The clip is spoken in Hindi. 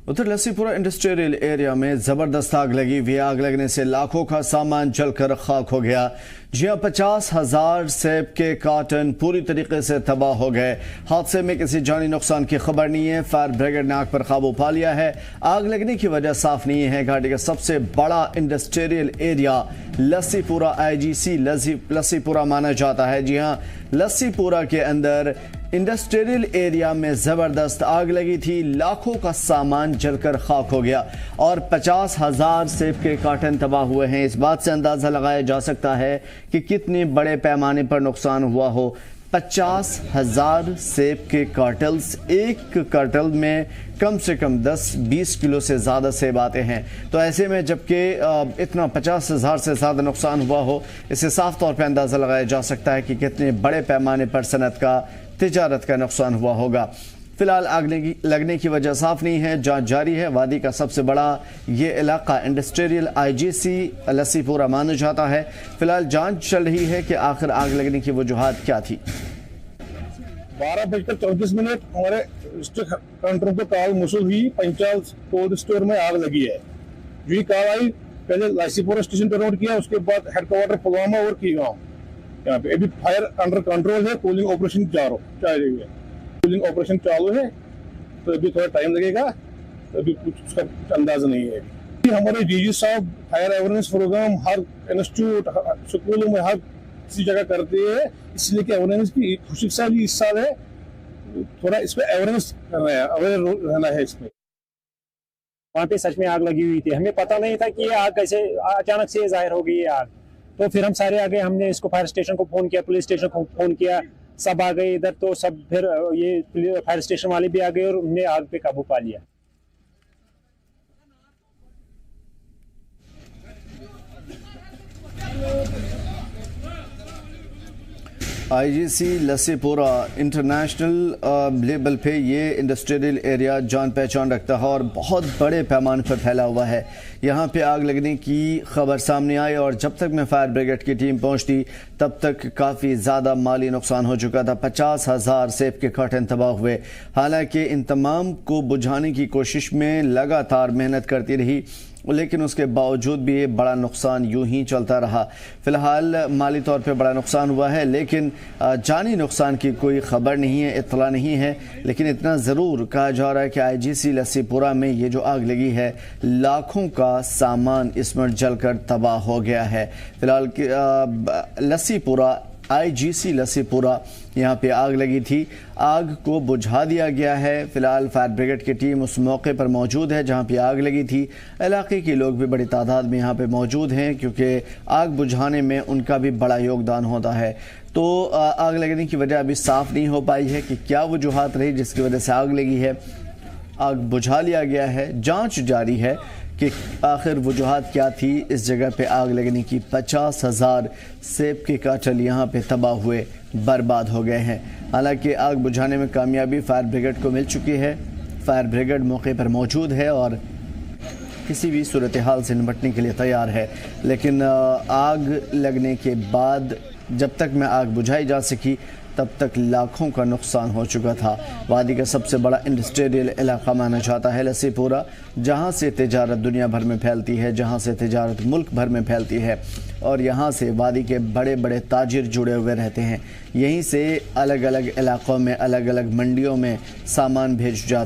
उधर लस्सीपुरा इंडस्ट्रियल एरिया में जबरदस्त आग लगी हुई। आग लगने से लाखों का सामान जलकर खाक हो गया। जी हां, 50,000 सेब के कार्टन पूरी तरीके से तबाह हो गए। हादसे में किसी जानी नुकसान की खबर नहीं है। फायर ब्रिगेड ने आग पर काबू पा लिया है। आग लगने की वजह साफ नहीं है। घाटी का सबसे बड़ा इंडस्ट्रियल एरिया लस्सीपुरा IGC लस्सीपुरा माना जाता है। जी हां, लस्सीपुरा के अंदर इंडस्ट्रियल एरिया में जबरदस्त आग लगी थी। लाखों का सामान जलकर खाक हो गया और 50,000 सेब के कार्टन तबाह हुए हैं। इस बात से अंदाजा लगाया जा सकता है कि कितने बड़े पैमाने पर नुकसान हुआ हो। 50,000 सेब के कार्टल्स, एक कार्टल में कम से कम 10-20 किलो से ज़्यादा सेब आते हैं। तो ऐसे में जबकि इतना 50,000 से ज़्यादा नुकसान हुआ हो, इससे साफ तौर पर अंदाज़ा लगाया जा सकता है कि कितने बड़े पैमाने पर सनत का, तिजारत का नुकसान हुआ होगा। फिलहाल आग लगने की वजह साफ नहीं है, जांच जारी है। वादी का सबसे बड़ा ये इलाका इंडस्ट्रियल IGC लस्सीपुरा माना जाता है। फिलहाल जांच चल रही है कि आखिर आग लगने की वजूहात क्या थी। 12:34 हमारे कंट्रोल को कॉल मौसूल हुई, पंचाल कोल्ड स्टोर में आग लगी है। जो ही कॉल आई, पहले लस्सीपुरा स्टेशन पर नोट किया, उसके बाद हेडक्वार्टर पुलवामा और की गाँव। यहाँ पे अभी फायर अंडर कंट्रोल है। कूलिंग ऑपरेशन कूलिंग ऑपरेशन चालू है, तो अभी थोड़ा टाइम लगेगा। तो अभी उसका कुछ अंदाजा नहीं है। हमारे DG साहब फायर अवेयरनेस प्रोग्राम हर इंस्टीट्यूट, स्कूलों में, हर किसी जगह करते हैं, इसलिए कि अवेयरनेस की खुशी सा भी इस साल है। थोड़ा इस पे अवेयरनेस करना है, अवेयर रहना है इसमें। वहाँ पे सच में आग लगी हुई थी। हमें पता नहीं था कि ये आग कैसे अचानक से जाहिर हो गई है आग। तो फिर हम सारे आ गए। हमने इसको फायर स्टेशन को फोन किया, पुलिस स्टेशन को फोन किया, सब आ गए इधर। तो सब फिर ये फायर स्टेशन वाले भी आ गए और उन्होंने आग पे काबू पा लिया। IGC लस्सीपुरा इंटरनेशनल लेवल पे ये इंडस्ट्रियल एरिया जान पहचान रखता है और बहुत बड़े पैमाने पर फैला हुआ है। यहाँ पे आग लगने की खबर सामने आई और जब तक मैं फायर ब्रिगेड की टीम पहुँचती तब तक काफ़ी ज़्यादा माली नुकसान हो चुका था। 50,000 सेब के कार्टन तबाह हुए। हालांकि इन तमाम को बुझाने की कोशिश में लगातार मेहनत करती रही, लेकिन उसके बावजूद भी ये बड़ा नुकसान यूं ही चलता रहा। फिलहाल माली तौर पे बड़ा नुकसान हुआ है, लेकिन जानी नुकसान की कोई खबर नहीं है, इत्तला नहीं है। लेकिन इतना ज़रूर कहा जा रहा है कि IGC लस्सीपुरा में ये जो आग लगी है, लाखों का सामान इसमें जलकर तबाह हो गया है। फिलहाल लस्सीपुरा IGC लस्सीपुरा यहाँ पे आग लगी थी। आग को बुझा दिया गया है। फिलहाल फायर ब्रिगेड की टीम उस मौके पर मौजूद है जहाँ पे आग लगी थी। इलाके के लोग भी बड़ी तादाद में यहाँ पे मौजूद हैं, क्योंकि आग बुझाने में उनका भी बड़ा योगदान होता है। तो आग लगने की वजह अभी साफ नहीं हो पाई है कि क्या वजूहात रही जिसकी वजह से आग लगी है। आग बुझा लिया गया है, जाँच जारी है कि आखिर वजूहात क्या थी इस जगह पे आग लगने की। 50,000 सेब के कार्टन यहाँ पे तबाह हुए, बर्बाद हो गए हैं। हालांकि आग बुझाने में कामयाबी फायर ब्रिगेड को मिल चुकी है। फायर ब्रिगेड मौके पर मौजूद है और किसी भी सूरत हाल से निपटने के लिए तैयार है। लेकिन आग लगने के बाद जब तक में आग बुझाई जा सकी तब तक लाखों का नुकसान हो चुका था। वादी का सबसे बड़ा इंडस्ट्रियल इलाका माना जाता है लस्सीपुरा, जहां से तिजारत दुनिया भर में फैलती है, जहां से तिजारत मुल्क भर में फैलती है और यहां से वादी के बड़े बड़े ताजिर जुड़े हुए रहते हैं। यहीं से अलग अलग इलाकों में, अलग अलग मंडियों में सामान भेज जाता